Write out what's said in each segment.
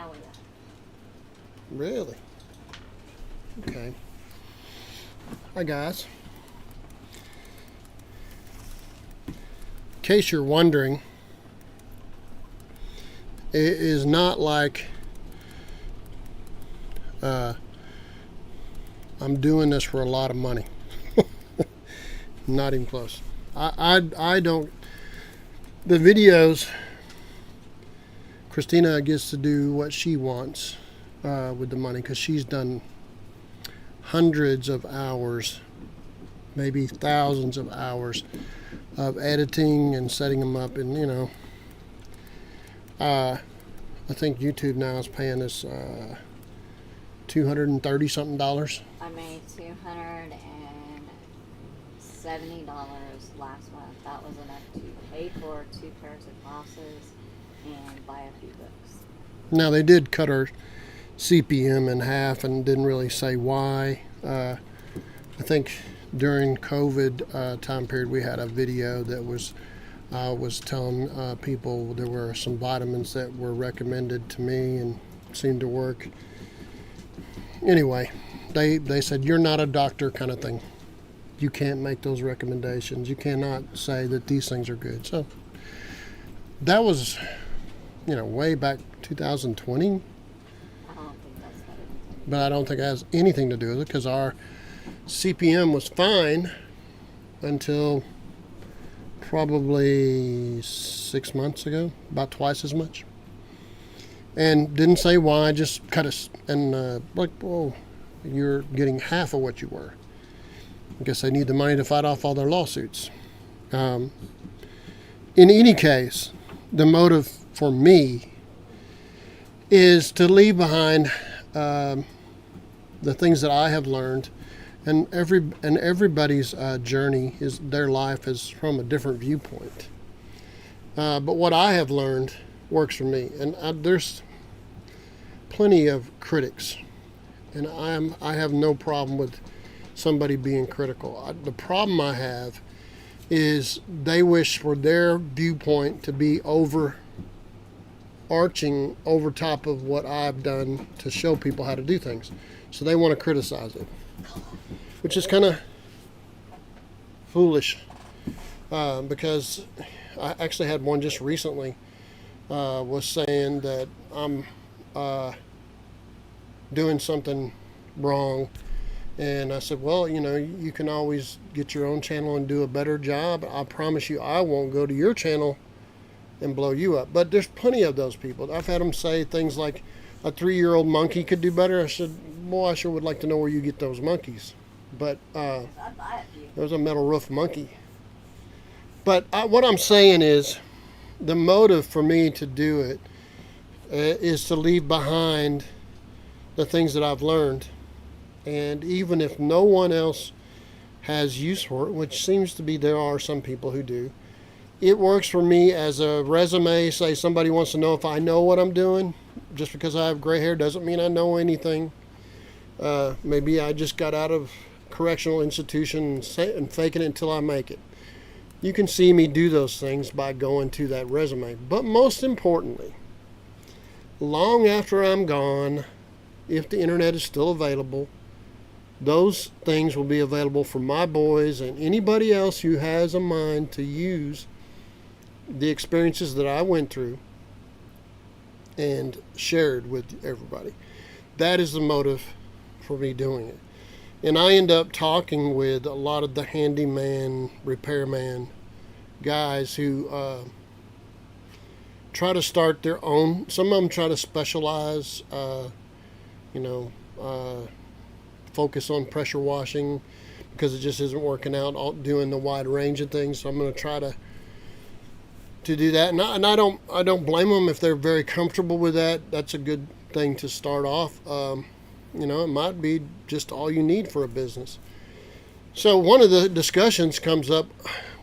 hour that. Really? Okay. Hi, guys. In case you're wondering, it is not like I'm doing this for a lot of money. Not even close. I don't. The videos, Christina gets to do what she wants with the money because she's done hundreds of hours, maybe thousands of hours of editing and setting them up. And, you know, I think YouTube now is paying us $230 something. I made $270 last month. That was enough to pay for 2 pairs of glasses and buy a few books. Now, they did cut our CPM in half and didn't really say why. I think during COVID time period, we had a video that was telling people there were some vitamins that were recommended to me and seemed to work. Anyway, they said, you're not a doctor kind of thing. You can't make those recommendations. You cannot say that these things are good. So that was, you know, way back 2020. But I don't think it has anything to do with it because our CPM was fine until probably 6 months ago, about twice as much. And didn't say why, just cut us. And like, whoa, you're getting half of what you were. I guess they need the money to fight off all their lawsuits. In any case, the motive for me is to leave behind the things that I have learned, and everybody's journey is their life is from a different viewpoint. But what I have learned works for me, and there's plenty of critics, and I have no problem with somebody being critical. The problem I have is they wish for their viewpoint to be overarching over top of what I've done to show people how to do things. So they want to criticize it, which is kind of foolish because I actually had one just recently was saying that I'm doing something wrong. And I said, well, you know, you can always get your own channel and do a better job. I promise you I won't go to your channel and blow you up. But there's plenty of those people. I've had them say things like a 3-year-old monkey could do better. I said, boy, I sure would like to know where you get those monkeys. But there was a metal roof monkey. But what I'm saying is the motive for me to do it is to leave behind the things that I've learned. And even if no one else has use for it, which seems to be there are some people who do, it works for me as a resume. Say somebody wants to know if I know what I'm doing. Just because I have gray hair doesn't mean I know anything. Maybe I just got out of correctional institution and faking it until I make it. You can see me do those things by going to that resume. But most importantly, long after I'm gone, if the internet is still available, those things will be available for my boys and anybody else who has a mind to use the experiences that I went through and shared with everybody. That is the motive for me doing it. And I end up talking with a lot of the handyman, repairman guys who try to start their own. Some of them try to specialize, focus on pressure washing because it just isn't working out doing the wide range of things. So I'm going to try to do that, and I don't blame them if they're very comfortable with that. That's a good thing to start off. It might be just all you need for a business. So one of the discussions comes up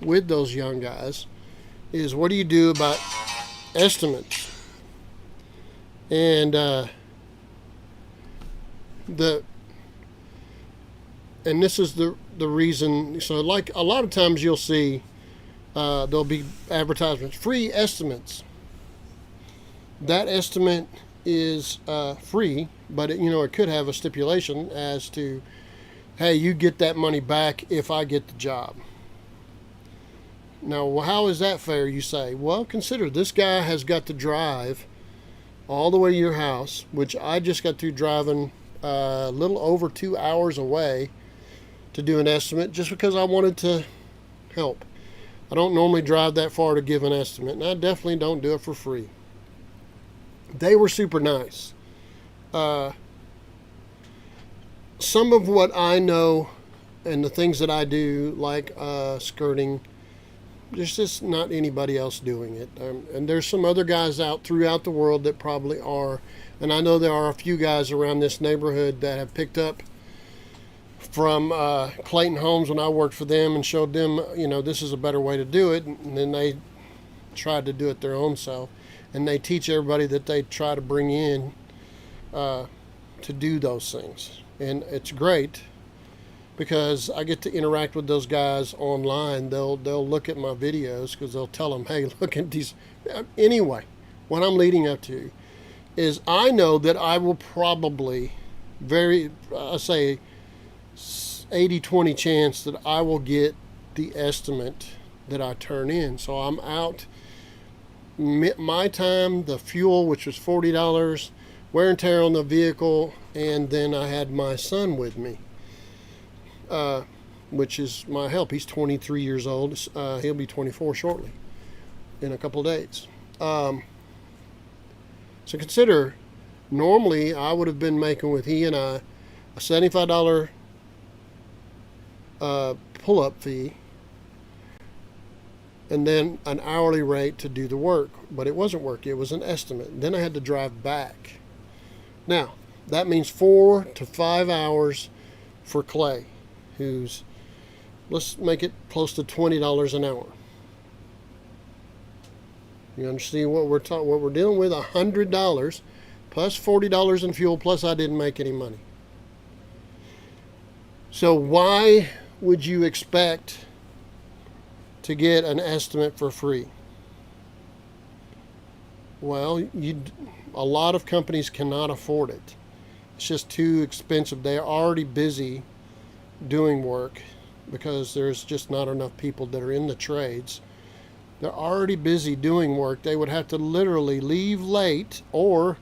with those young guys is, what do you do about estimates? And this is the reason. So like a lot of times you'll see there'll be advertisements, free estimates. That estimate is free, but it could have a stipulation as to, hey, you get that money back if I get the job. Now, how is that fair, you say? Well, consider this guy has got to drive all the way to your house, which I just got through driving a little over 2 hours away to do an estimate just because I wanted to help. I don't normally drive that far to give an estimate, and I definitely don't do it for free. They were super nice. Some of what I know and the things that I do, like skirting, there's just not anybody else doing it. And there's some other guys out throughout the world that probably are. And I know there are a few guys around this neighborhood that have picked up from Clayton Homes when I worked for them and showed them, this is a better way to do it. And then they tried to do it their own self. And they teach everybody that they try to bring in to do those things. And it's great because I get to interact with those guys online. They'll look at my videos because they'll tell them, hey, look at these. Anyway, what I'm leading up to is I know that I will probably say 80-20 chance that I will get the estimate that I turn in. So I'm out my time, the fuel, which was $40, wear and tear on the vehicle, and then I had my son with me, which is my help. He's 23 years old. He'll be 24 shortly, in a couple of days. So consider, normally I would have been making with he and I a $75 pull-up fee, and then an hourly rate to do the work. But it wasn't work, it was an estimate. Then I had to drive back. Now, that means 4 to 5 hours for Clay, who's, let's make it close to $20 an hour. You understand what we're dealing with? $100 plus $40 in fuel, plus I didn't make any money. So why would you expect to get an estimate for free? Well, a lot of companies cannot afford it. It's just too expensive. They're already busy doing work because there's just not enough people that are in the trades. They're already busy doing work. They would have to literally leave late or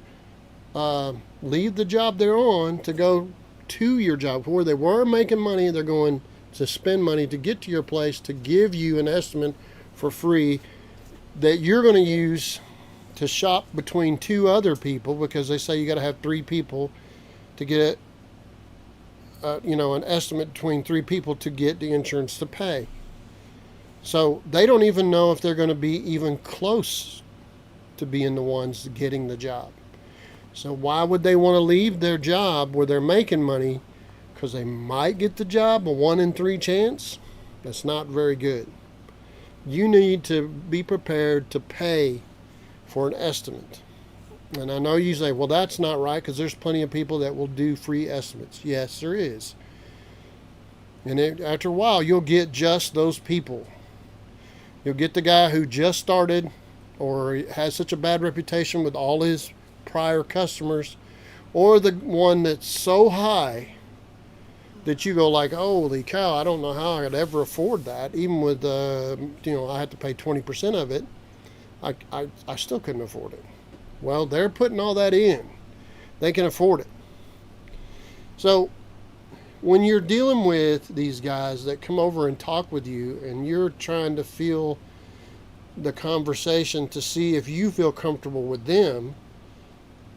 leave the job they're on to go to your job where they were making money. They're going to spend money to get to your place to give you an estimate for free that you're going to use to shop between two other people, because they say you got to have 3 people to get an estimate between 3 people to get the insurance to pay. So they don't even know if they're going to be even close to being the ones getting the job. So why would they want to leave their job where they're making money? Because they might get the job, a 1 in 3 chance. That's not very good. You need to be prepared to pay for an estimate. And I know you say, well, that's not right, because there's plenty of people that will do free estimates. Yes, there is. And after a while, you'll get just those people. You'll get the guy who just started or has such a bad reputation with all his prior customers, or the one that's so high that you go like, holy cow, I don't know how I could ever afford that. Even with, I had to pay 20% of it. I still couldn't afford it. Well, they're putting all that in. They can afford it. So when you're dealing with these guys that come over and talk with you, and you're trying to feel the conversation to see if you feel comfortable with them,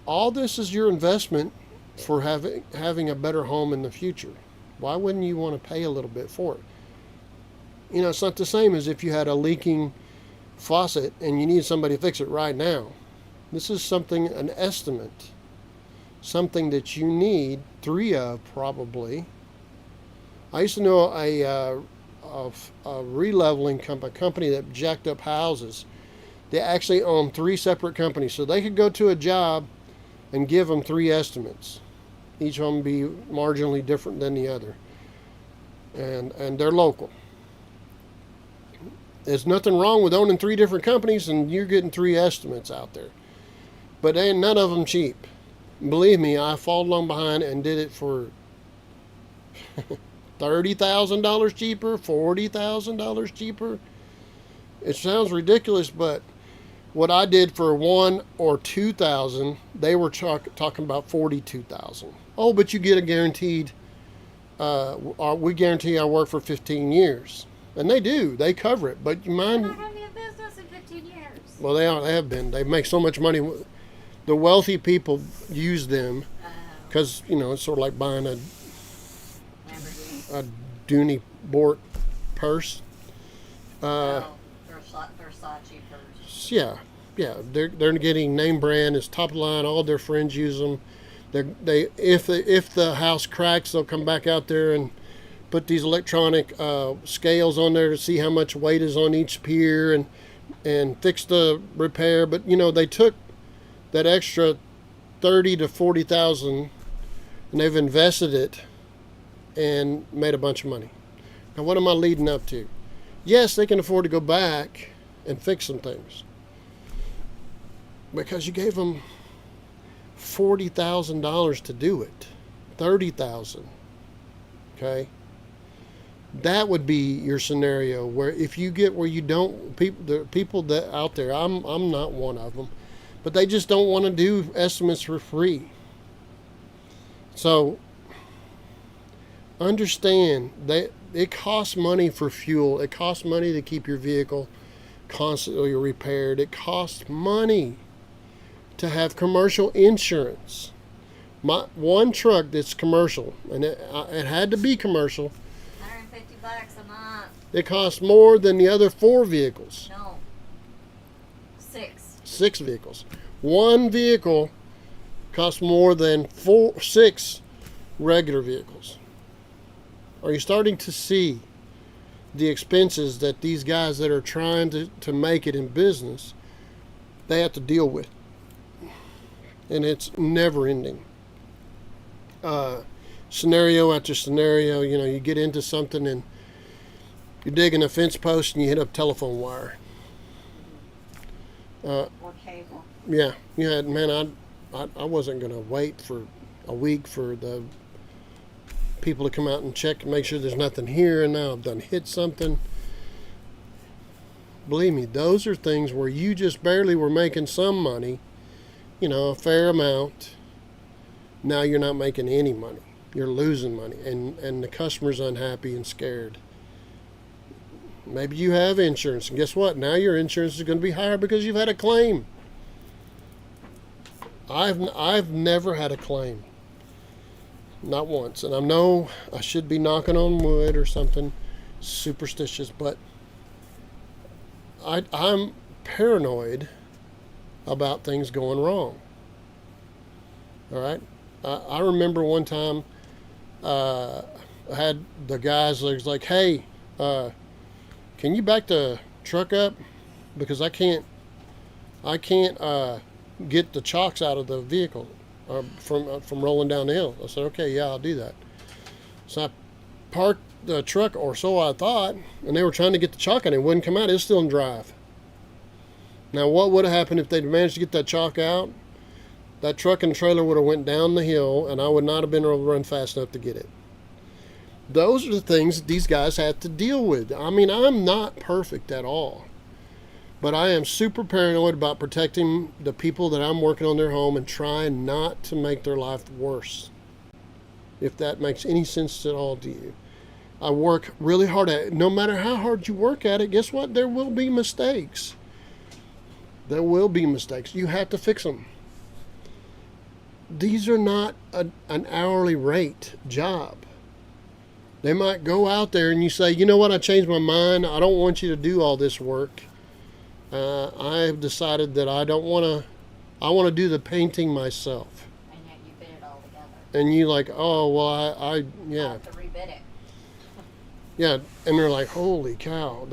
all this is your investment for having a better home in the future. Why wouldn't you want to pay a little bit for it? It's not the same as if you had a leaking faucet and you need somebody to fix it right now. This is an estimate, something that you need 3 of probably. I used to know a releveling company that jacked up houses. They actually own 3 separate companies, so they could go to a job and give them 3 estimates. Each of them be marginally different than the other, and they're local. There's nothing wrong with owning 3 different companies and you're getting 3 estimates out there. But ain't none of them cheap. Believe me, I followed along behind and did it for $30,000 cheaper, $40,000 cheaper. It sounds ridiculous, but what I did for 1 or 2,000, they were talking about 42,000. Oh, but you get a guaranteed. We guarantee I work for 15 years, and they do. They cover it. But you mind? They're not gonna be in business in 15 years. Well, they have been. They make so much money. The wealthy people use them because it's sort of like buying a Dooney Bort purse. No, Versace purse. Yeah. They're getting name brand. It's top of the line. All their friends use them. If the house cracks, they'll come back out there and put these electronic scales on there to see how much weight is on each pier and fix the repair. But they took that extra 30 to 40,000 and they've invested it and made a bunch of money. Now, what am I leading up to? Yes, they can afford to go back and fix some things because you gave them $40,000 to do it, $30,000. Okay, that would be your scenario where if you get where you don't the people that out there, I'm not one of them, but they just don't want to do estimates for free. So understand that it costs money for fuel. It costs money to keep your vehicle constantly repaired. It costs money to have commercial insurance. My one truck that's commercial, and it had to be commercial. $150 a month. It costs more than the other 4 vehicles. No. 6. 6 vehicles. One vehicle costs more than 6 regular vehicles. Are you starting to see the expenses that these guys that are trying to make it in business, they have to deal with? And it's never ending. Scenario after scenario, you get into something and you're digging a fence post and you hit a telephone wire. Or cable. Yeah, man, I wasn't going to wait for a week for the people to come out and check and make sure there's nothing here, and now I've done hit something. Believe me, those are things where you just barely were making some money, a fair amount. Now you're not making any money. You're losing money, and the customer's unhappy and scared. Maybe you have insurance, and guess what? Now your insurance is going to be higher because you've had a claim. I've never had a claim. Not once. And I know I should be knocking on wood or something superstitious, but I'm paranoid about things going wrong. All right? I remember one time I had the guys that was like, hey, can you back the truck up? Because I can't get the chocks out of the vehicle. From rolling down the hill. I said, okay, yeah, I'll do that. So I parked the truck, or so I thought, and they were trying to get the chalk out. It wouldn't come out. It was still in drive. Now, what would have happened if they'd managed to get that chalk out? That truck and trailer would have went down the hill, and I would not have been able to run fast enough to get it. Those are the things that these guys have to deal with. I mean, I'm not perfect at all. But I am super paranoid about protecting the people that I'm working on their home and trying not to make their life worse. If that makes any sense at all to you. I work really hard at it. No matter how hard you work at it, guess what? There will be mistakes. There will be mistakes. You have to fix them. These are not an hourly rate job. They might go out there and you say, you know what, I changed my mind. I don't want you to do all this work. I've decided that I want to do the painting myself. And yet you bid it all together. And you like, oh, well, yeah. I have to rebid it. Yeah, and they're like, holy cow,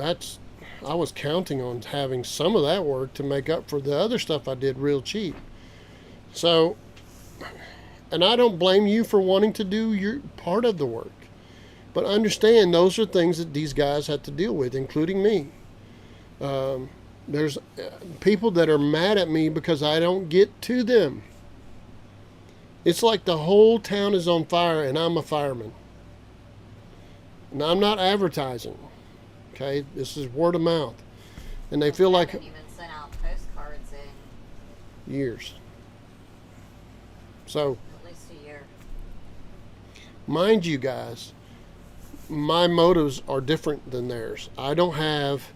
I was counting on having some of that work to make up for the other stuff I did real cheap. So, and I don't blame you for wanting to do your part of the work. But understand, those are things that these guys have to deal with, including me. There's people that are mad at me because I don't get to them. It's like the whole town is on fire and I'm a fireman. And I'm not advertising. Okay, this is word of mouth. And they feel like haven't even sent out postcards in years. So, at least a year. mind you guys, my motives are different than theirs. I don't have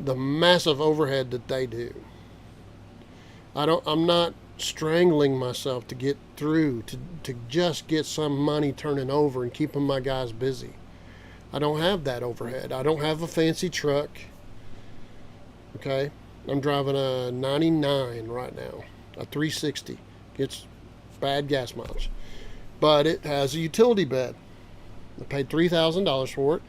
the massive overhead that they do. I'm not strangling myself to get through, to just get some money turning over and keeping my guys busy. I don't have that overhead. I don't have a fancy truck. Okay? I'm driving a 99 right now, a 360. Gets bad gas mileage. But it has a utility bed. I paid $3,000 for it,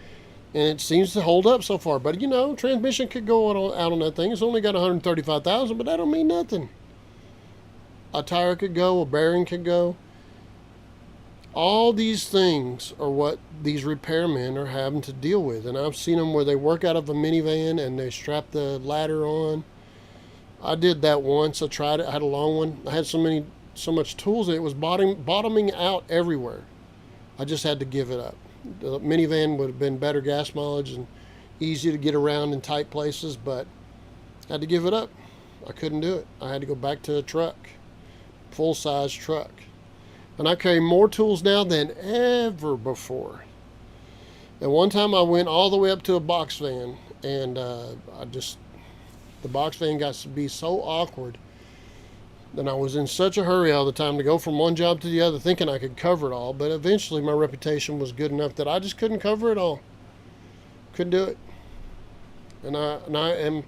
and it seems to hold up so far. But, transmission could go out on that thing. It's only got 135,000, but that don't mean nothing. A tire could go, a bearing could go. All these things are what these repairmen are having to deal with. And I've seen them where they work out of a minivan and they strap the ladder on. I did that once. I tried it. I had a long one. I had so much tools that it was bottoming out everywhere. I just had to give it up. The minivan would have been better gas mileage and easy to get around in tight places, but I had to give it up. I couldn't do it. I had to go back to a truck, full-size truck. And I carry more tools now than ever before. And one time I went all the way up to a box van, and the box van got to be so awkward. And I was in such a hurry all the time to go from one job to the other, thinking I could cover it all. But eventually my reputation was good enough that I just couldn't cover it all. Couldn't do it. And I am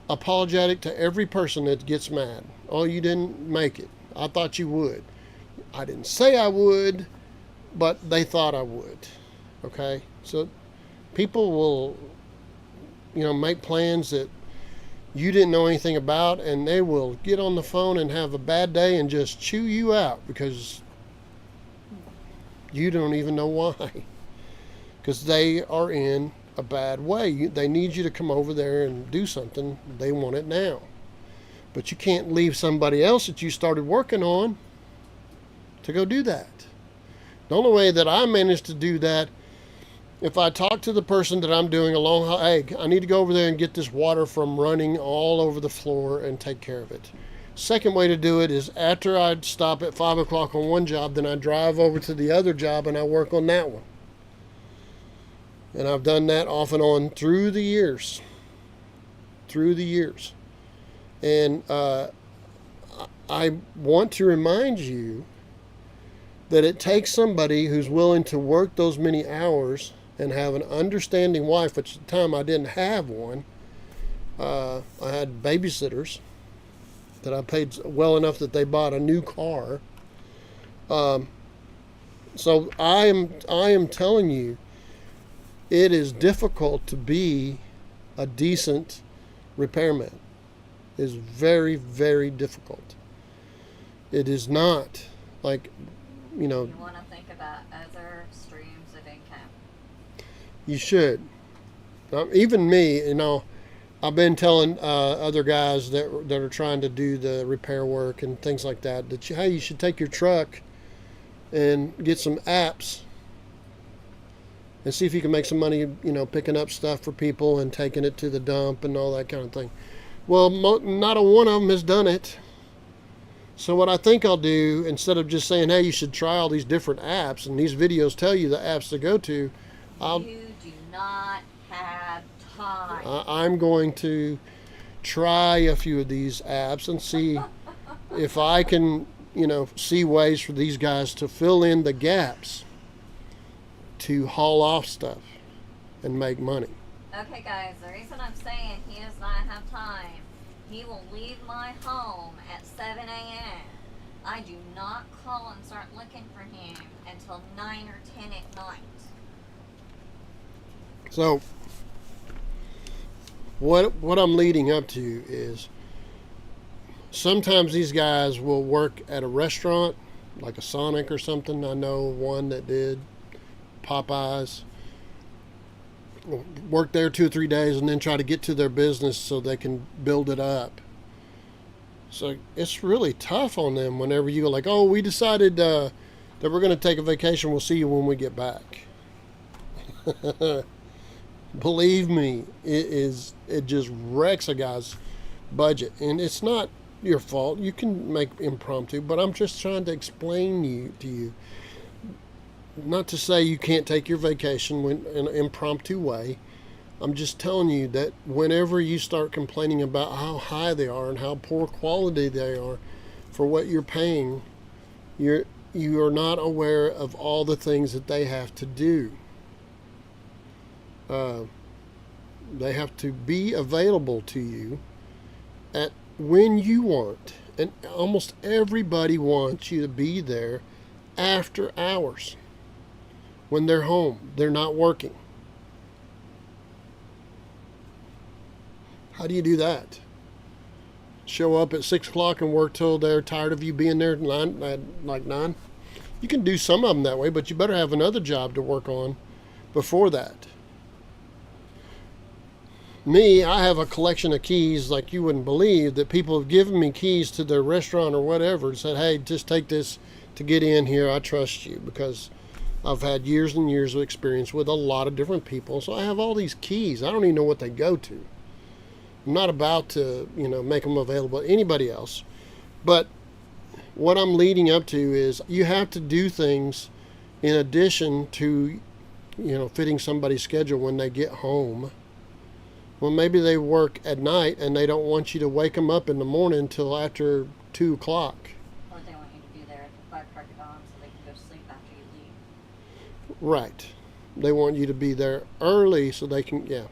apologetic to every person that gets mad. Oh, you didn't make it. I thought you would. I didn't say I would, but they thought I would. Okay? So people will, make plans that you didn't know anything about, and they will get on the phone and have a bad day and just chew you out because you don't even know why. Because they are in a bad way. They need you to come over there and do something. They want it now. But you can't leave somebody else that you started working on to go do that. The only way that I managed to do that, if I talk to the person that I'm doing hey, I need to go over there and get this water from running all over the floor and take care of it. Second way to do it is after I stop at 5 o'clock on one job, then I drive over to the other job and I work on that one. And I've done that off and on through the years. And I want to remind you that it takes somebody who's willing to work those many hours and have an understanding wife, which at the time I didn't have one. I had babysitters that I paid well enough that they bought a new car. So I am telling you, it is difficult to be a decent repairman. It is very, very difficult. It is not like, You want to think about other streams of income. You should. Even me, I've been telling other guys that are trying to do the repair work and things like that, hey, you should take your truck and get some apps and see if you can make some money, picking up stuff for people and taking it to the dump and all that kind of thing. Well, not a one of them has done it. So what I think I'll do, instead of just saying, hey, you should try all these different apps, and these videos tell you the apps to go to, You do not have time. I'm going to try a few of these apps and see if I can, see ways for these guys to fill in the gaps to haul off stuff and make money. Okay, guys, the reason I'm saying he does not have time, he will leave my home at 7 a.m. I do not call and start looking for him until 9 or 10 at night. So, what I'm leading up to is sometimes these guys will work at a restaurant, like a Sonic or something. I know one that did, Popeyes. work there 2 or 3 days and then try to get to their business so they can build it up. So it's really tough on them whenever you go like, oh, we decided that we're going to take a vacation. We'll see you when we get back. Believe me, it just wrecks a guy's budget. And it's not your fault. You can make impromptu, but I'm just trying to explain to you. Not to say you can't take your vacation in an impromptu way. I'm just telling you that whenever you start complaining about how high they are and how poor quality they are for what you're paying, you are not aware of all the things that they have to do. They have to be available to you at when you want, and almost everybody wants you to be there after hours when they're home, they're not working. How do you do that? Show up at 6 o'clock and work till they're tired of you being there like 9? You can do some of them that way, but you better have another job to work on before that. Me, I have a collection of keys like you wouldn't believe, that people have given me keys to their restaurant or whatever and said, hey, just take this to get in here. I trust you because I've had years and years of experience with a lot of different people. So I have all these keys. I don't even know what they go to. I'm not about to, make them available to anybody else. But what I'm leading up to is you have to do things in addition to, fitting somebody's schedule when they get home. Well, maybe they work at night and they don't want you to wake them up in the morning until after 2 o'clock. Or they want you to be there at the 5 crack of dawn so they can go to sleep after you leave. Right. They want you to be there early so they can,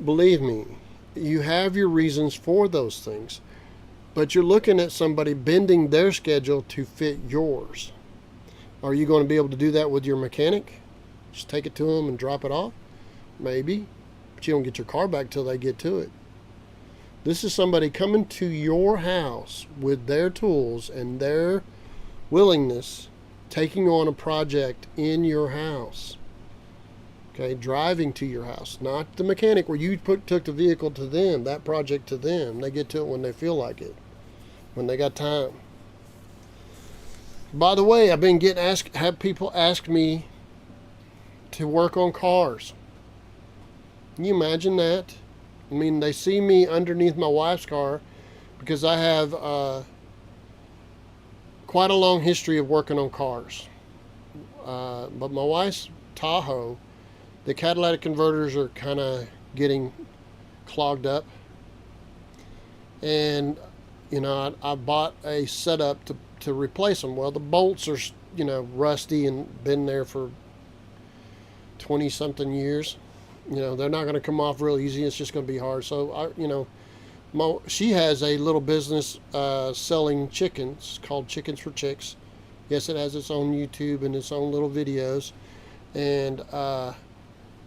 Believe me, you have your reasons for those things, but you're looking at somebody bending their schedule to fit yours. Are you going to be able to do that with your mechanic? Just take it to them and drop it off? Maybe, but you don't get your car back till they get to it. This is somebody coming to your house with their tools and their willingness, taking on a project in your house. Okay, driving to your house, not the mechanic where you took the vehicle to them, that project to them. They get to it when they feel like it, when they got time. By the way, I've been have people ask me to work on cars. Can you imagine that? I mean, they see me underneath my wife's car because I have quite a long history of working on cars. But my wife's Tahoe, the catalytic converters are kind of getting clogged up. And, I bought a setup to replace them. Well, the bolts are, rusty and been there for 20-something years. They're not going to come off real easy. It's just going to be hard. So, she has a little business selling chickens called Chickens for Chicks. Yes, it has its own YouTube and its own little videos. And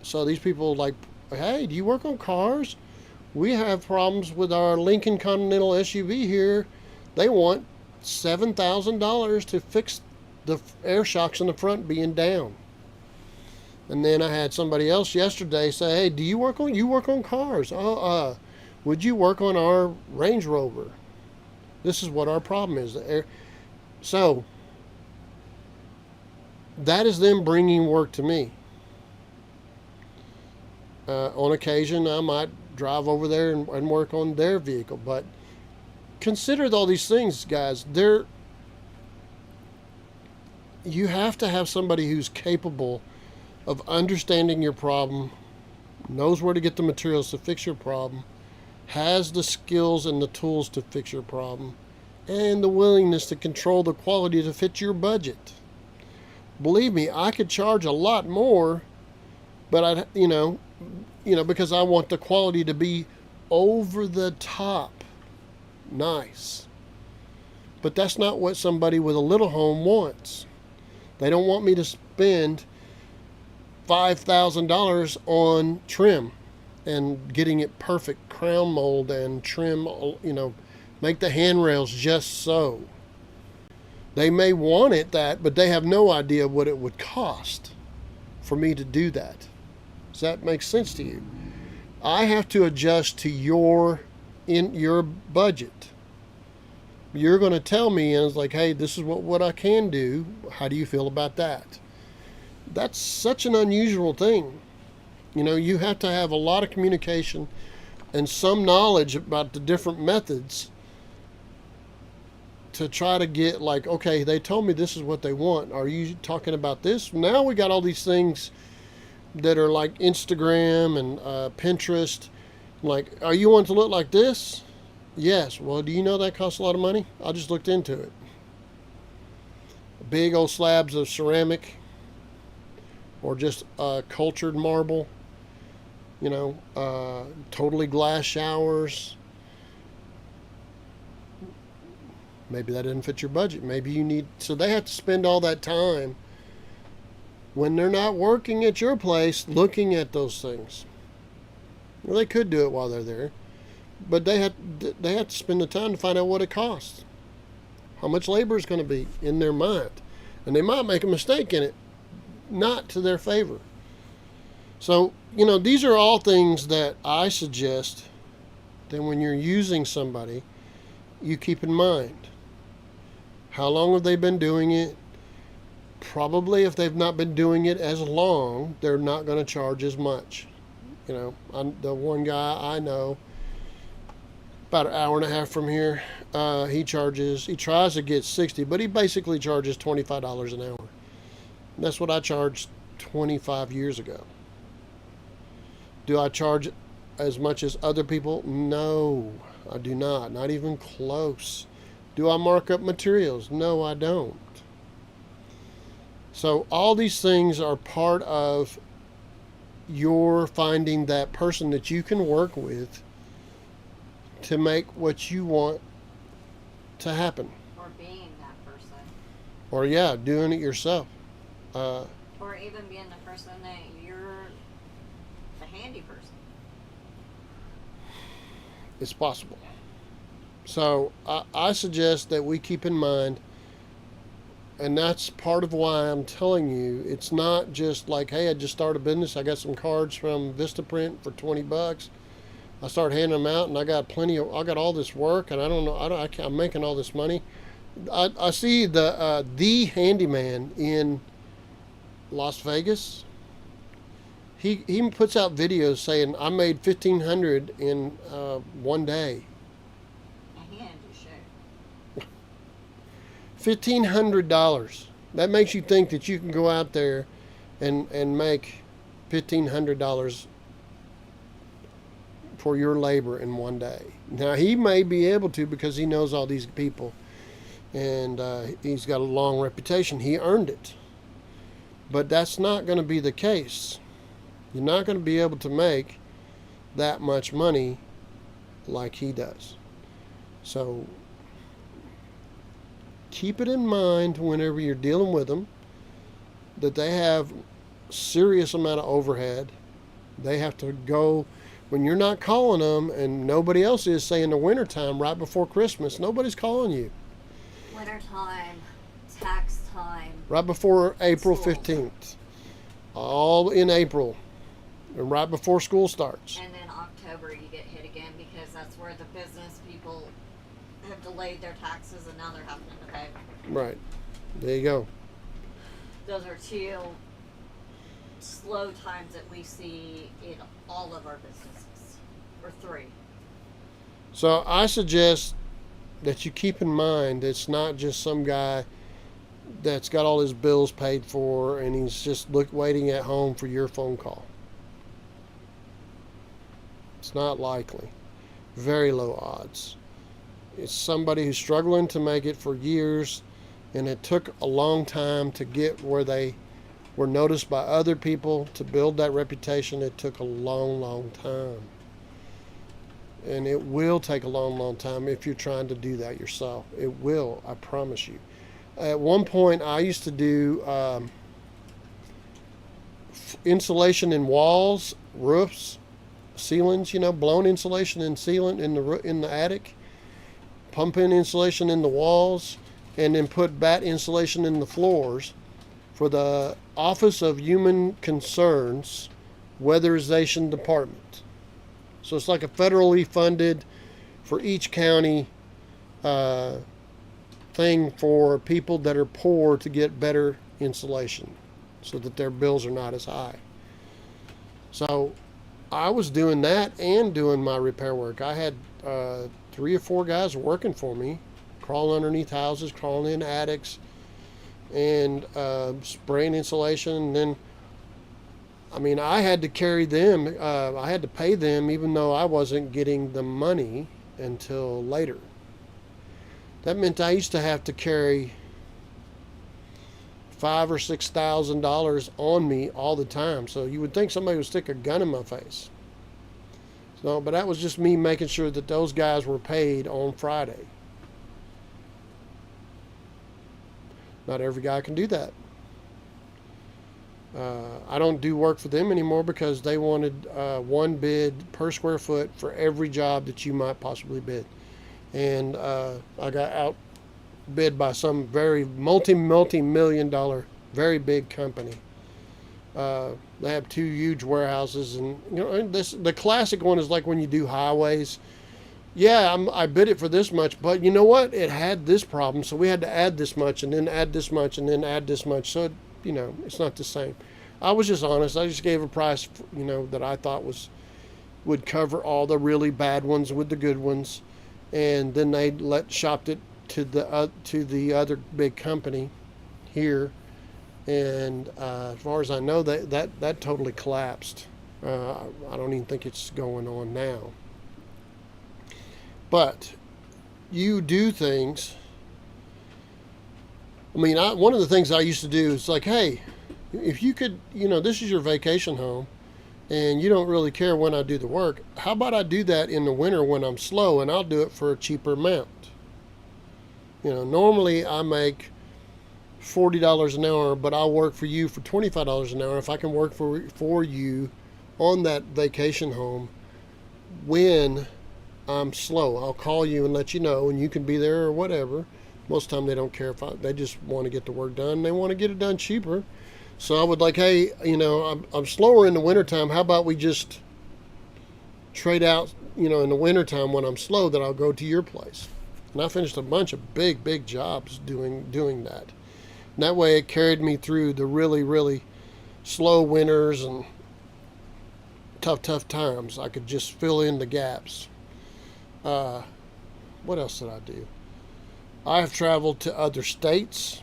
so these people like, hey, do you work on cars? We have problems with our Lincoln Continental SUV here. They want $7,000 to fix the air shocks in the front being down. And then I had somebody else yesterday say, hey, do you work on cars? Would you work on our Range Rover? This is what our problem is. So that is them bringing work to me. On occasion, I might drive over there and work on their vehicle. But consider all these things, guys. You have to have somebody who's capable of understanding your problem, knows where to get the materials to fix your problem, has the skills and the tools to fix your problem, and the willingness to control the quality to fit your budget. Believe me, I could charge a lot more, but because I want the quality to be over the top nice. But that's not what somebody with a little home wants. They don't want me to spend $5,000 on trim and getting it perfect crown mold and trim, make the handrails just so. They may want it but they have no idea what it would cost for me to do that. Does that make sense to you? I have to adjust to your budget. You're going to tell me, and it's like, hey, this is what I can do. How do you feel about that? That's such an unusual thing. You know, you have to have a lot of communication and some knowledge about the different methods to try to get, like, okay, they told me this is what they want. Are you talking about this? Now we got all these things that are like Instagram and Pinterest. Like, are you want to look like this? Yes. Well, do you know that costs a lot of money? I just looked into it. Big old slabs of ceramic or just cultured marble. You know, totally glass showers. Maybe that didn't fit your budget. Maybe you need... So they have to spend all that time when they're not working at your place looking at those things. Well, they could do it while they're there, but they have to spend the time to find out what it costs, how much labor is going to be in their mind, and they might make a mistake in it, not to their favor. So, you know, these are all things that I suggest that when you're using somebody, you keep in mind. How long have they been doing it? Probably if they've not been doing it as long, they're not going to charge as much. You know, the one guy I know, about an hour and a half from here, he tries to get 60, but he basically charges $25 an hour. And that's what I charged 25 years ago. Do I charge as much as other people? No, I do not. Not even close. Do I mark up materials? No, I don't. So all these things are part of your finding that person that you can work with to make what you want to happen. Or being that person. Or, yeah, doing it yourself. Or even being the person that you're the handy person. It's possible. So I suggest that we keep in mind, and that's part of why I'm telling you, it's not just like, hey, I just started a business. I got some cards from Vistaprint for $20. I started handing them out, and I got all this work, and I'm making all this money. I see the Handyman in Las Vegas. He puts out videos saying, I made $1,500 in one day. $1,500. That makes you think that you can go out there and make $1,500 for your labor in one day. Now, he may be able to because he knows all these people, and he's got a long reputation. He earned it. But that's not going to be the case. You're not going to be able to make that much money like he does. So keep it in mind whenever you're dealing with them that they have serious amount of overhead. They have to go when you're not calling them, and nobody else is, say in the wintertime right before Christmas, nobody's calling you. Wintertime, tax time. Right before April School. 15th. All in April. And right before school starts. And then October you get hit again because that's where the business people have delayed their taxes and now they're having to pay. Right. There you go. Those are two slow times that we see in all of our businesses. Or three. So I suggest that you keep in mind it's not just some guy that's got all his bills paid for and he's just waiting at home for your phone call. It's not likely. Very low odds. It's somebody who's struggling to make it for years, and it took a long time to get where they were noticed by other people to build that reputation. It took a long, long time. And it will take a long, long time if you're trying to do that yourself. It will, I promise you. At one point, I used to do insulation in walls, roofs, ceilings, blown insulation and sealant in the attic, pump in insulation in the walls, and then put bat insulation in the floors for the Office of Human Concerns weatherization department. So it's like a federally funded for each county thing for people that are poor to get better insulation so that their bills are not as high. So I was doing that and doing my repair work. I had 3 or 4 guys working for me, crawling underneath houses, crawling in attics, and spraying insulation. And then, I mean, I had to carry them. I had to pay them even though I wasn't getting the money until later. That meant I used to have to carry $5,000 or $6,000 on me all the time. So you would think somebody would stick a gun in my face. So, but that was just me making sure that those guys were paid on Friday. Not every guy can do that. I don't do work for them anymore because they wanted one bid per square foot for every job that you might possibly bid. And I got outbid by some very multi-million dollar, very big company. They have 2 huge warehouses, and the classic one is like when you do highways. Yeah, I bid it for this much, but you know what? It had this problem, so we had to add this much, and then add this much, and then add this much. So it's not the same. I was just honest. I just gave a price, that I thought would cover all the really bad ones with the good ones, and then they shopped it to the other big company here. And as far as I know, that totally collapsed. I don't even think it's going on now. But you do things. I mean, one of the things I used to do is like, hey, if you could, this is your vacation home, and you don't really care when I do the work. How about I do that in the winter when I'm slow, and I'll do it for a cheaper amount. Normally I make $40 an hour, but I'll work for you for $25 an hour if I can work for you on that vacation home when I'm slow. I'll call you and let you know, and you can be there or whatever. Most of the time they don't care they just want to get the work done. They want to get it done cheaper. So I would like, hey, I'm slower in the wintertime. How about we just trade out, in the wintertime when I'm slow, that I'll go to your place. And I finished a bunch of big jobs doing that. And that way it carried me through the really, really slow winters and tough times. I could just fill in the gaps. What else did I do? I have traveled to other states.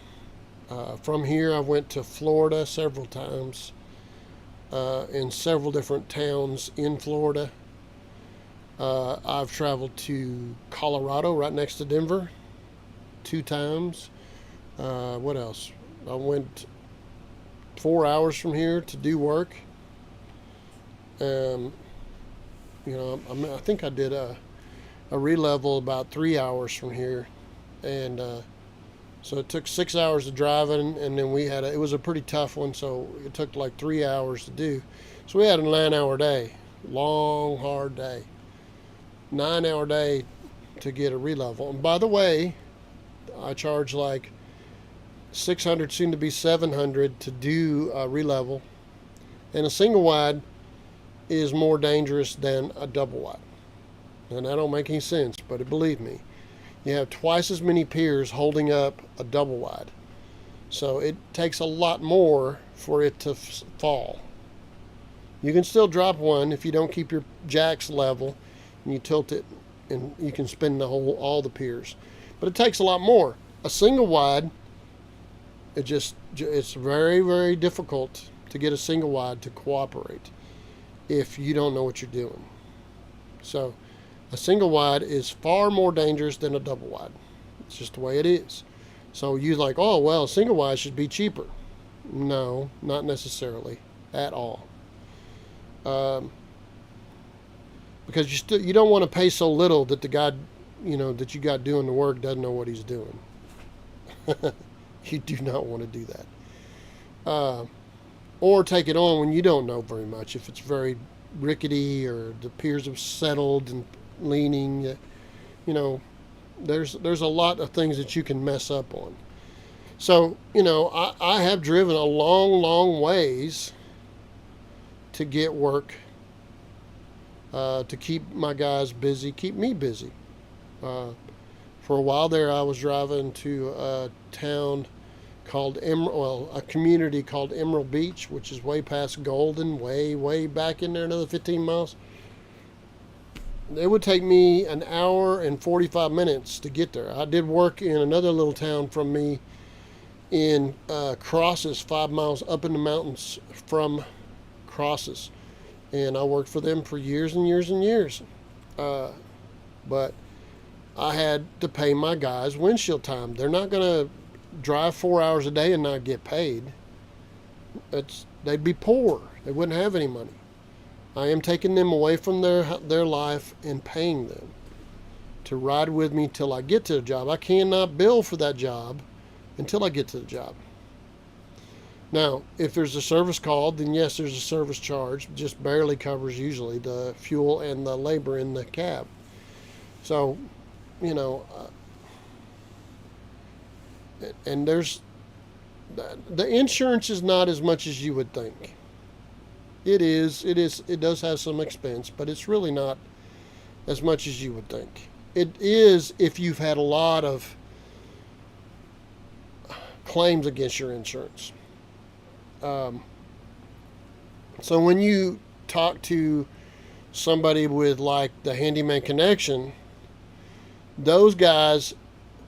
From here, I went to Florida several times, in several different towns in Florida. I've traveled to Colorado, right next to Denver, 2 times. What else? I went 4 hours from here to do work. I think I did a re-level about 3 hours from here, and so it took 6 hours of driving, and then it was a pretty tough one, so it took like 3 hours to do. So we had a 9-hour day, long, hard day. 9-hour day to get a re-level. And by the way, I charge like $600, soon to be $700 to do a re-level. And a single wide is more dangerous than a double wide. And that don't make any sense, but believe me, you have twice as many piers holding up a double wide. So it takes a lot more for it to fall. You can still drop one if you don't keep your jacks level and you tilt it, and you can spin all the piers. But it takes a lot more. A single wide, it's very, very difficult to get a single wide to cooperate if you don't know what you're doing. So a single wide is far more dangerous than a double wide. It's just the way it is. So you're like, oh, well, a single wide should be cheaper. No, not necessarily at all. Because you don't want to pay so little that the guy, that you got doing the work doesn't know what he's doing. You do not want to do that. Or take it on when you don't know very much. If it's very rickety or the piers have settled and leaning, there's a lot of things that you can mess up on. So, I have driven a long ways to get work, to keep my guys busy, keep me busy. For a while there, I was driving to a town called a community called Emerald Beach, which is way past Golden, way back in there, another 15 miles. It would take me an hour and 45 minutes to get there. I did work in another little town from me in Crosses, 5 miles up in the mountains from Crosses. And I worked for them for years and years and years. But I had to pay my guys windshield time. They're not going to drive 4 hours a day and not get paid. They'd be poor. They wouldn't have any money. I am taking them away from their life and paying them to ride with me till I get to the job. I cannot bill for that job until I get to the job. Now, if there's a service called, then yes, there's a service charge. Just barely covers usually the fuel and the labor in the cab. So, you know, and there's the insurance is not as much as you would think. It does have some expense, but it's really not as much as you would think. It is if you've had a lot of claims against your insurance. So when you talk to somebody with like the Handyman Connection, those guys,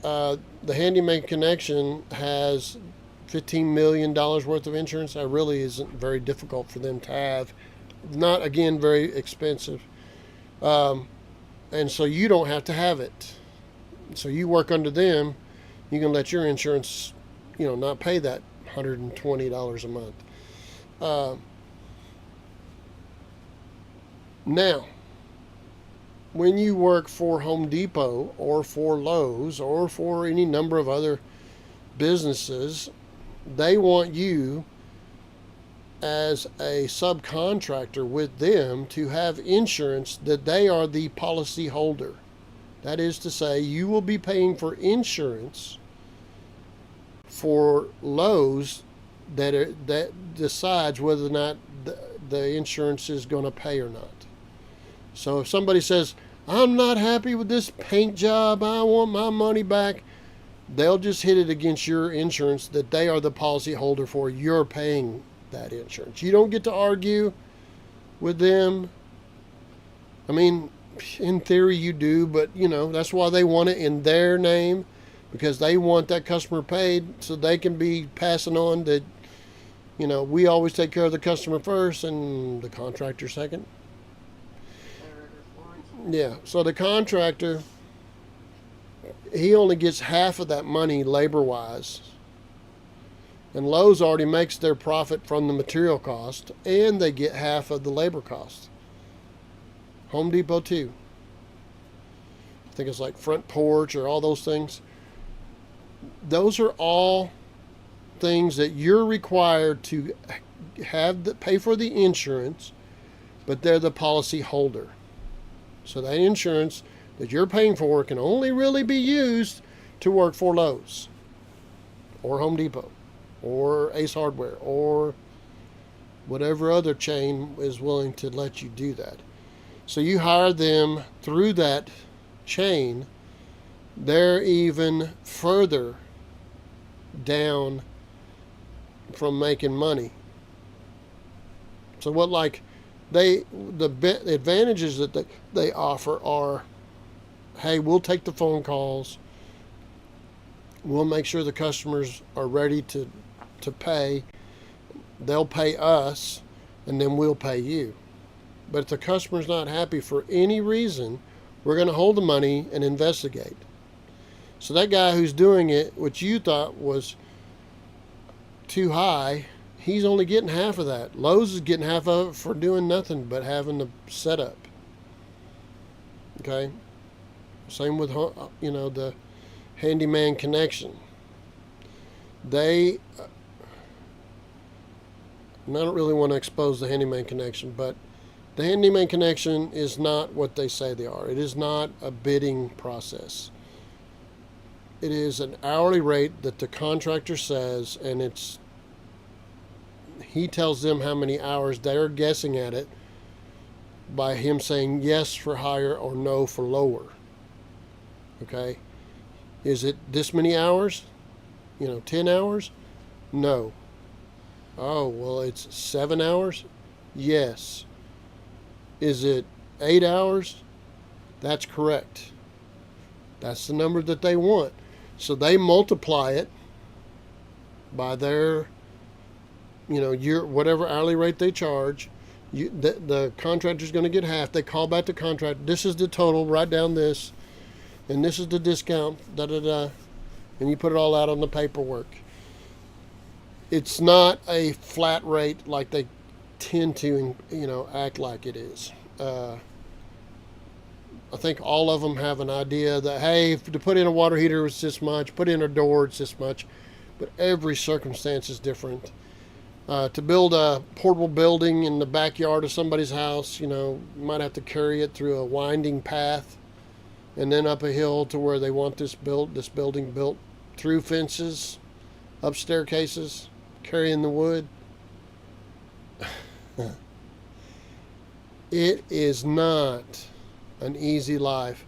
the Handyman Connection has $15 million worth of insurance. That really isn't very difficult for them to have. Not, again, very expensive. And so you don't have to have it. So you work under them. You can let your insurance, not pay that $120 a month. Now, when you work for Home Depot or for Lowe's or for any number of other businesses, they want you as a subcontractor with them to have insurance that they are the policy holder. That is to say, you will be paying for insurance for Lowe's that decides whether or not the insurance is going to pay or not. So if somebody says, I'm not happy with this paint job, I want my money back, they'll just hit it against your insurance that they are the policy holder for. You're paying that insurance. You don't get to argue with them. I mean, in theory you do, but that's why they want it in their name, because they want that customer paid so they can be passing on that, we always take care of the customer first and the contractor second. Yeah, so the contractor, he only gets half of that money labor-wise. And Lowe's already makes their profit from the material cost, and they get half of the labor cost. Home Depot too. I think it's like front porch or all those things. Those are all things that you're required to pay for the insurance, but they're the policy holder. So that insurance that you're paying for can only really be used to work for Lowe's or Home Depot or Ace Hardware or whatever other chain is willing to let you do that. So you hire them through that chain. They're even further down from making money. So the advantages that they offer are, hey, we'll take the phone calls. We'll make sure the customers are ready to pay. They'll pay us, and then we'll pay you. But if the customer's not happy for any reason, we're going to hold the money and investigate. So that guy who's doing it, which you thought was too high, he's only getting half of that. Lowe's is getting half of it for doing nothing but having the setup. Okay? Same with, the Handyman Connection. I don't really want to expose the Handyman Connection, but the Handyman Connection is not what they say they are. It is not a bidding process. It is an hourly rate that the contractor says, and it's he tells them how many hours they're guessing at it by him saying yes for higher or no for lower. Okay? Is it this many hours? 10 hours? No. Oh, well, it's 7 hours? Yes. Is it 8 hours? That's correct. That's the number that they want. So they multiply it by their, year, whatever hourly rate they charge. The contractor's going to get half. They call back the contractor. This is the total. Write down this. And this is the discount. Da-da-da. And you put it all out on the paperwork. It's not a flat rate like they tend to, act like it is. I think all of them have an idea that, hey, to put in a water heater, it's this much. Put in a door, it's this much. But every circumstance is different. To build a portable building in the backyard of somebody's house, you might have to carry it through a winding path and then up a hill to where they want this building built, through fences, up staircases, carrying the wood. It is not an easy life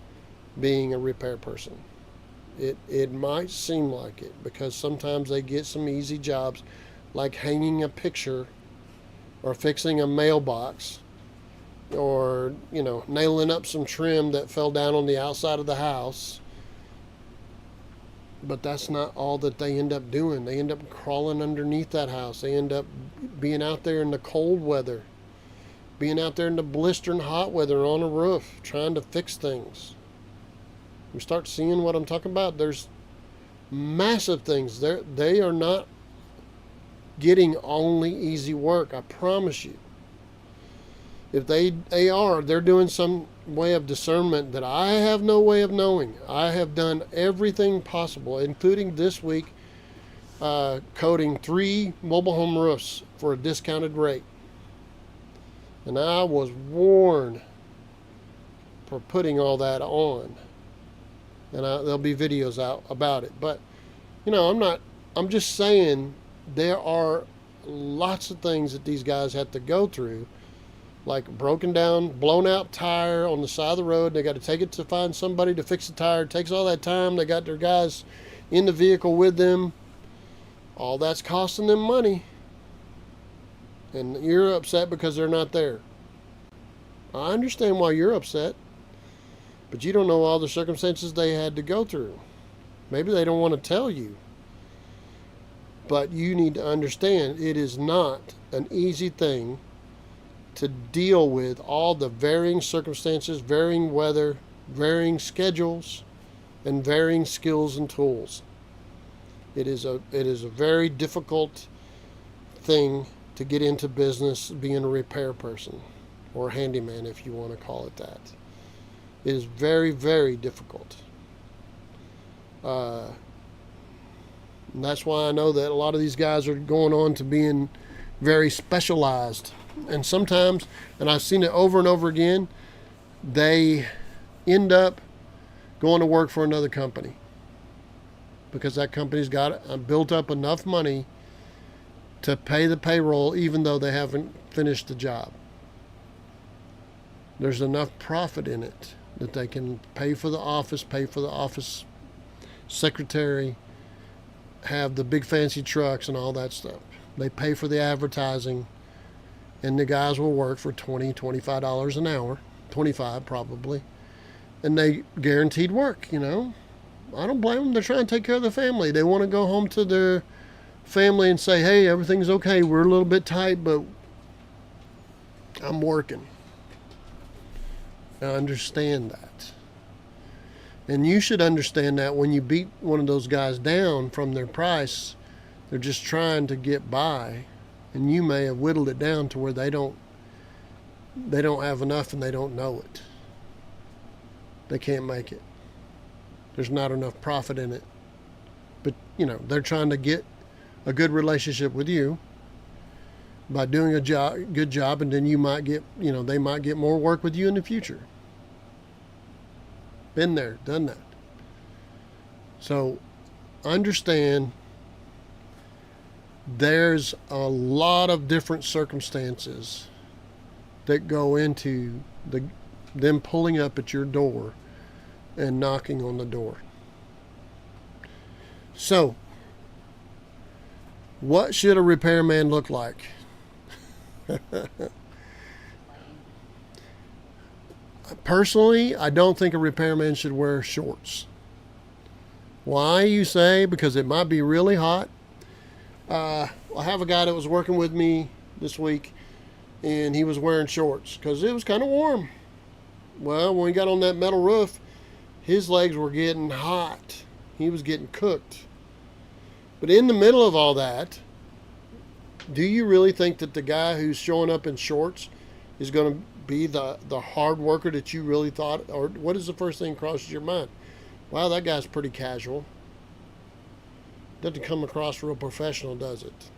being a repair person. It might seem like it, because sometimes they get some easy jobs like hanging a picture or fixing a mailbox or nailing up some trim that fell down on the outside of the house. But that's not all that they end up doing. They end up crawling underneath that house. They end up being out there in the cold weather, being out there in the blistering hot weather on a roof, trying to fix things. You start seeing what I'm talking about. There's massive things. They are not getting only easy work, I promise you. If they're doing some way of discernment that I have no way of knowing. I have done everything possible, including this week, coating 3 mobile home roofs for a discounted rate. And I was warned for putting all that on. And there'll be videos out about it. But, I'm just saying there are lots of things that these guys have to go through, like broken down, blown out tire on the side of the road. They got to take it to find somebody to fix the tire. It takes all that time. They got their guys in the vehicle with them. All that's costing them money. And you're upset because they're not there. I understand why you're upset, but you don't know all the circumstances they had to go through. Maybe they don't want to tell you. But you need to understand it is not an easy thing to deal with all the varying circumstances, varying weather, varying schedules, and varying skills and tools. It is a very difficult thing to get into business being a repair person, or a handyman if you want to call it that. It is very, very difficult. And that's why I know that a lot of these guys are going on to being very specialized. And sometimes, and I've seen it over and over again, they end up going to work for another company because that company's got built up enough money to pay the payroll even though they haven't finished the job. There's enough profit in it that they can pay for the office secretary, have the big fancy trucks and all that stuff. They pay for the advertising, and the guys will work for $20, $25 an hour, 25 probably, and they guaranteed work, I don't blame them. They're trying to take care of their family. They want to go home to their family and say, hey, everything's okay. We're a little bit tight, but I'm working. I understand that. And you should understand that when you beat one of those guys down from their price, they're just trying to get by, and you may have whittled it down to where they don't have enough and they don't know it. They can't make it. There's not enough profit in it. But, they're trying to get a good relationship with you by doing a good job, and then you might get, they might get more work with you in the future. Been there, done that. So understand there's a lot of different circumstances that go into them pulling up at your door and knocking on the door. So, what should a repairman look like? Personally, I don't think a repairman should wear shorts. Why, you say? Because it might be really hot. I have a guy that was working with me this week, and he was wearing shorts because it was kind of warm. Well, when he got on that metal roof, his legs were getting hot. He was getting cooked. But in the middle of all that, do you really think that the guy who's showing up in shorts is going to be the hard worker that you really thought? Or what is the first thing that crosses your mind? Wow, that guy's pretty casual. Doesn't come across real professional, does it?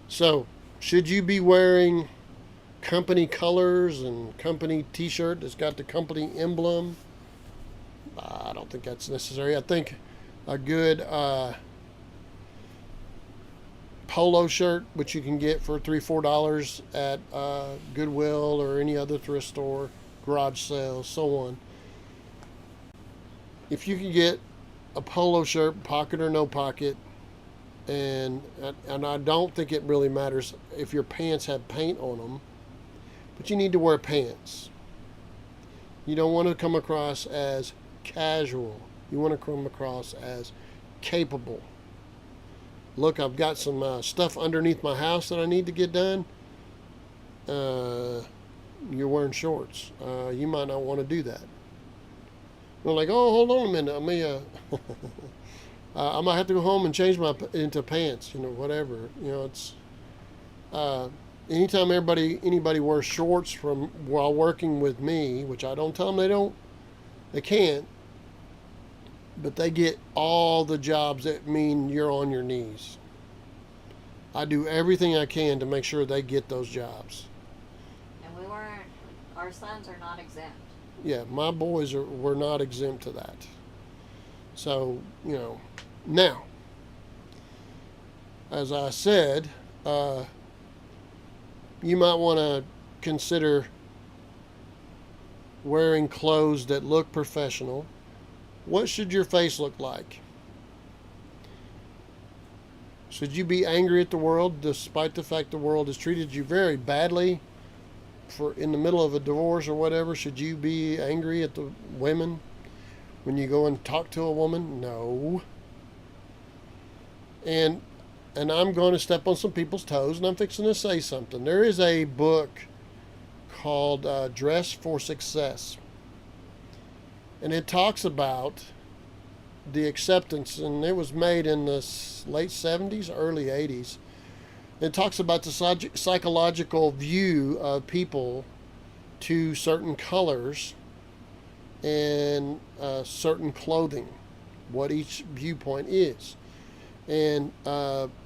So, should you be wearing company colors and company t-shirt that's got the company emblem? I don't think that's necessary. I think a good polo shirt, which you can get for $3-4 at Goodwill or any other thrift store, garage sales, so on. If you can get a polo shirt, pocket or no pocket, and I don't think it really matters if your pants have paint on them, but you need to wear pants. You don't want to come across as casual. You want to come across as capable. Look, I've got some stuff underneath my house that I need to get done. You're wearing shorts. You might not want to do that. We're like, oh, hold on a minute. I might have to go home and change into pants. Whatever. It's anytime anybody wears shorts while working with me, which I don't tell them they can't. But they get all the jobs that mean you're on your knees. I do everything I can to make sure they get those jobs. And our sons are not exempt. Yeah, my boys were not exempt to that. So, now, as I said, you might want to consider wearing clothes that look professional. What should your face look like? Should you be angry at the world despite the fact the world has treated you very badly in the middle of a divorce or whatever? Should you be angry at the women when you go and talk to a woman? No. And I'm going to step on some people's toes, and I'm fixing to say something. There is a book called Dress for Success. And it talks about the acceptance, and it was made in the late 70s, early 80s. It talks about the psychological view of people to certain colors and certain clothing, what each viewpoint is, and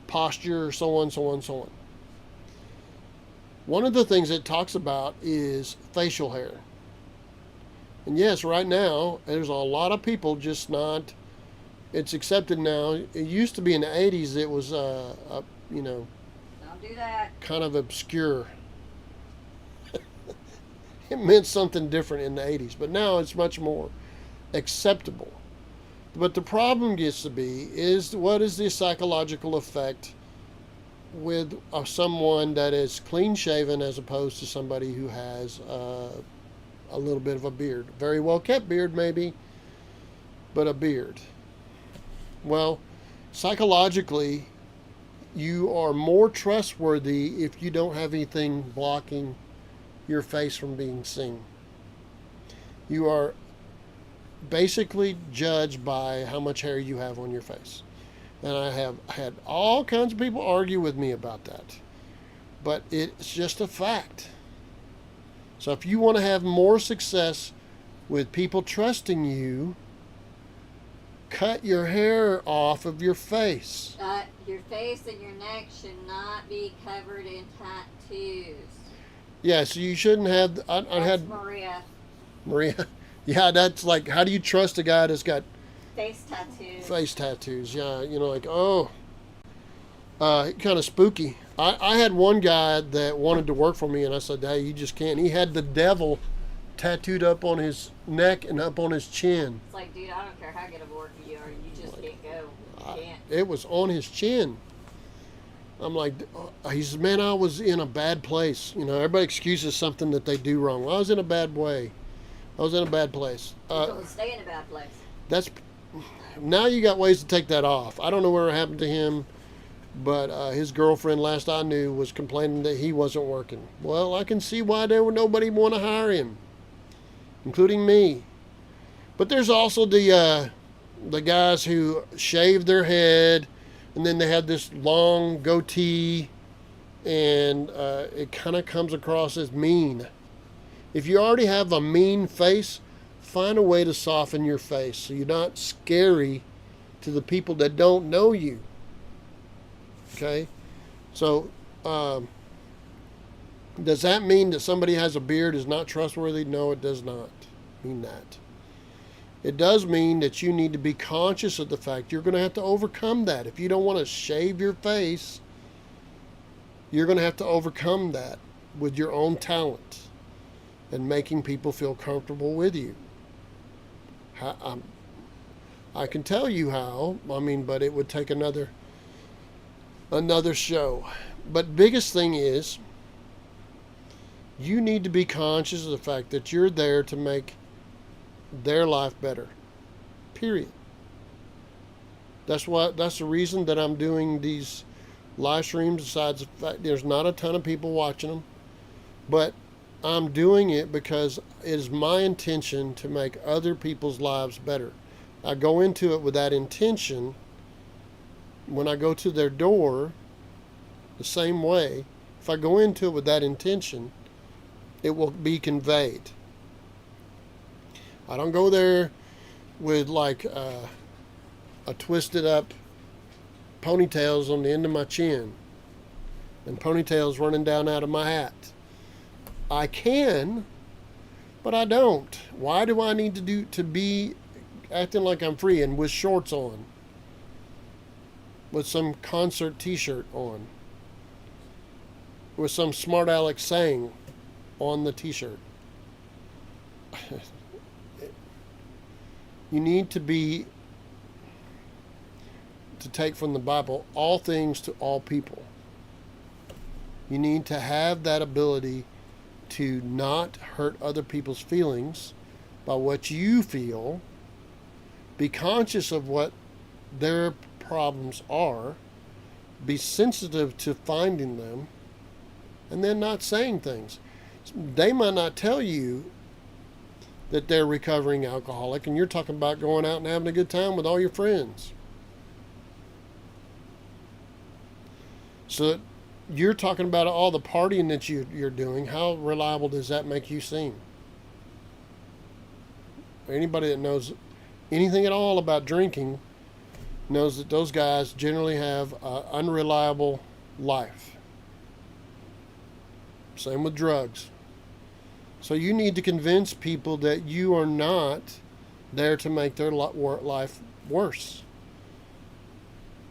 posture, so on, so on, so on. One of the things it talks about is facial hair. And yes, right now, there's a lot of people just not, it's accepted now. It used to be in the 80s, it was, Don't do that. kind of obscure. It meant something different in the 80s, but now it's much more acceptable. But the problem gets to be is what is the psychological effect with someone that is clean shaven as opposed to somebody who has a little bit of a beard. Very well kept beard maybe, but a beard. Well, psychologically, you are more trustworthy if you don't have anything blocking your face from being seen. You are basically judged by how much hair you have on your face. And I have had all kinds of people argue with me about that. But it's just a fact. So if you want to have more success with people trusting you, cut your hair off of your face. Your face and your neck should not be covered in tattoos. Yeah, so you shouldn't have. I had Maria. Yeah, that's like, how do you trust a guy that's got Face tattoos. face tattoos? Yeah, like, oh, kind of spooky. I had one guy that wanted to work for me, and I said, hey, you just can't. He had the devil tattooed up on his neck and up on his chin. It's like, dude, I don't care how good of a worker you are, you just can't go. You can't. It was on his chin. I'm like, he says, man, I was in a bad place. You know, everybody excuses something that they do wrong. Well, I was in a bad way. I was in a bad place. People stay in a bad place. That's now you got ways to take that off. I don't know where it happened to him, but his girlfriend, last I knew, was complaining that he wasn't working. Well, I can see why there were nobody want to hire him, including me. But there's also the guys who shave their head, and then they have this long goatee, and it kind of comes across as mean. If you already have a mean face, find a way to soften your face so you're not scary to the people that don't know you. Okay? So, does that mean that somebody has a beard is not trustworthy? No, it does not mean that. It does mean that you need to be conscious of the fact you're going to have to overcome that. If you don't want to shave your face, you're going to have to overcome that with your own talent and making people feel comfortable with you. I can tell you how, but it would take another show. But biggest thing is, you need to be conscious of the fact that you're there to make their life better. Period. That's the reason that I'm doing these live streams, besides the fact there's not a ton of people watching them. But I'm doing it because it is my intention to make other people's lives better. I go into it with that intention. When I go to their door, the same way, if I go into it with that intention, it will be conveyed. I don't go there with like a twisted up ponytails on the end of my chin and ponytails running down out of my hat. I can, but I don't. Why do I need to be acting like I'm free and with shorts on, with some concert t-shirt on, with some smart Alex saying on the t-shirt? You need to take from the Bible all things to all people. You need to have that ability to not hurt other people's feelings by what you feel. Be conscious of what their problems are. Be sensitive to finding them, and then not saying things. They might not tell you that they're recovering alcoholic, and you're talking about going out and having a good time with all your friends. So you're talking about all the partying that you're doing. How reliable does that make you seem? Anybody that knows anything at all about drinking knows that those guys generally have an unreliable life. Same with drugs. So you need to convince people that you are not there to make their life worse.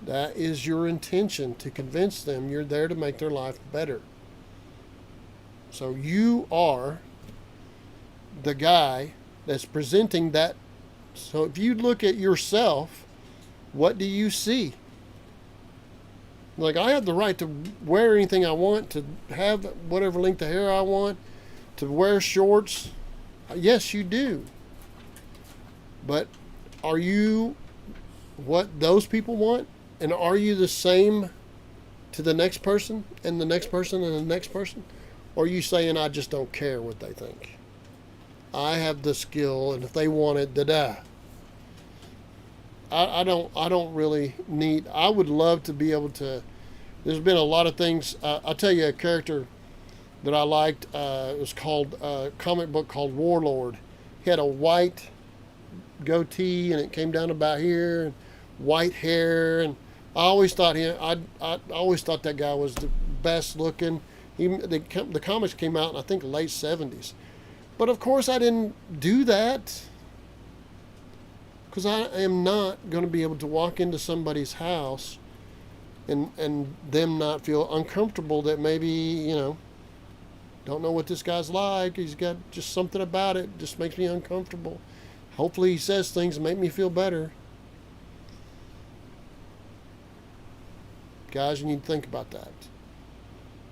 That is your intention, to convince them you're there to make their life better. So you are the guy that's presenting that. So if you look at yourself, what do you see? Like, I have the right to wear anything I want, to have whatever length of hair I want, to wear shorts. Yes, you do. But are you what those people want? And are you the same to the next person and the next person and the next person? Or are you saying, I just don't care what they think? I have the skill, and if they want it, da-da. I don't really need. I would love to be able to. There's been a lot of things. I'll tell you a character that I liked. It was called a comic book called Warlord. He had a white goatee, and it came down about here, and white hair, and I always thought I always thought that guy was the best looking. The comics came out in, I think, late 70s. But of course I didn't do that, because I am not going to be able to walk into somebody's house and them not feel uncomfortable that maybe, don't know what this guy's like. He's got just something about it just makes me uncomfortable. Hopefully he says things that make me feel better. Guys, you need to think about that.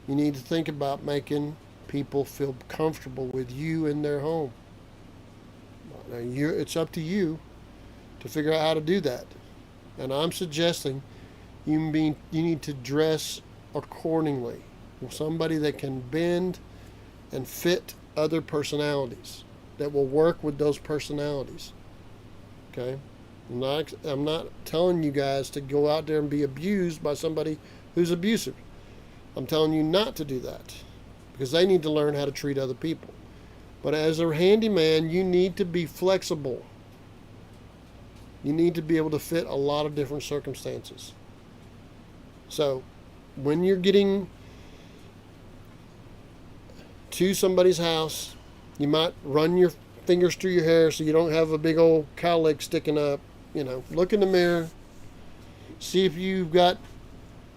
You need to think about making people feel comfortable with you in their home. Now, it's up to you to figure out how to do that. And I'm suggesting you need to dress accordingly. Somebody that can bend and fit other personalities, that will work with those personalities. Okay? I'm not telling you guys to go out there and be abused by somebody who's abusive. I'm telling you not to do that, because they need to learn how to treat other people. But as a handyman, you need to be flexible. You need to be able to fit a lot of different circumstances. So, when you're getting to somebody's house, you might run your fingers through your hair so you don't have a big old cowlick sticking up. Look in the mirror, see if you've got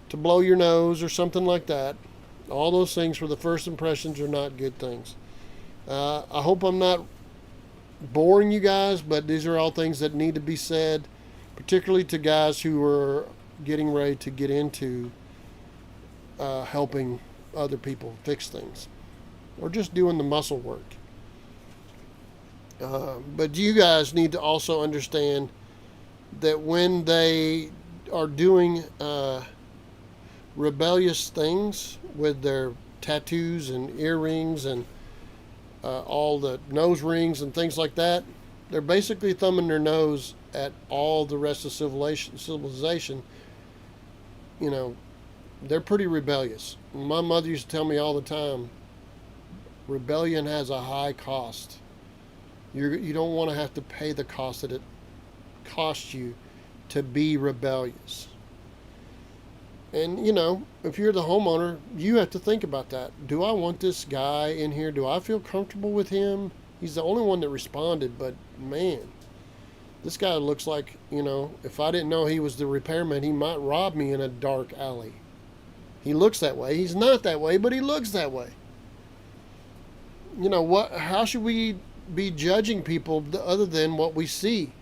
to blow your nose or something like that. All those things for the first impressions are not good things. I hope I'm not boring you guys, but these are all things that need to be said, particularly to guys who are getting ready to get into helping other people fix things, or just doing the muscle work. But you guys need to also understand that when they are doing rebellious things with their tattoos and earrings and all the nose rings and things like that, they're basically thumbing their nose at all the rest of civilization. They're pretty rebellious. My mother used to tell me all the time, rebellion has a high cost. You don't want to have to pay the cost that it costs you to be rebellious. And, if you're the homeowner, you have to think about that. Do I want this guy in here? Do I feel comfortable with him? He's the only one that responded, but man, this guy looks like, if I didn't know he was the repairman, he might rob me in a dark alley. He looks that way. He's not that way, but he looks that way. How should we be judging people other than what we see?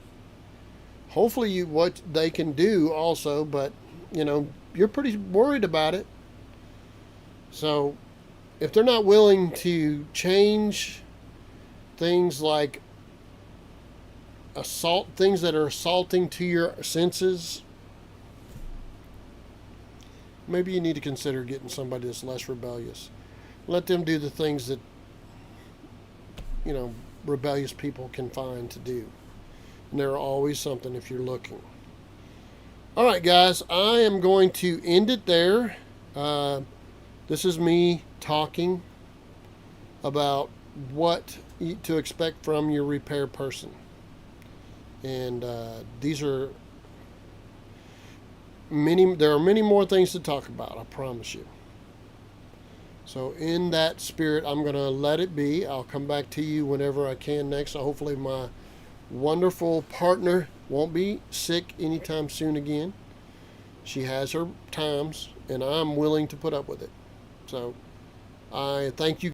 Hopefully what they can do also, but, you're pretty worried about it. So if they're not willing to change things like things that are assaulting to your senses, maybe you need to consider getting somebody that's less rebellious. Let them do the things that, rebellious people can find to do. And there are always something if you're looking. All right, guys, I am going to end it there. This is me talking about what to expect from your repair person. And there are many more things to talk about, I promise you. So in that spirit, I'm going to let it be. I'll come back to you whenever I can next. So hopefully my wonderful partner won't be sick anytime soon again. She has her times, and I'm willing to put up with it. So I thank you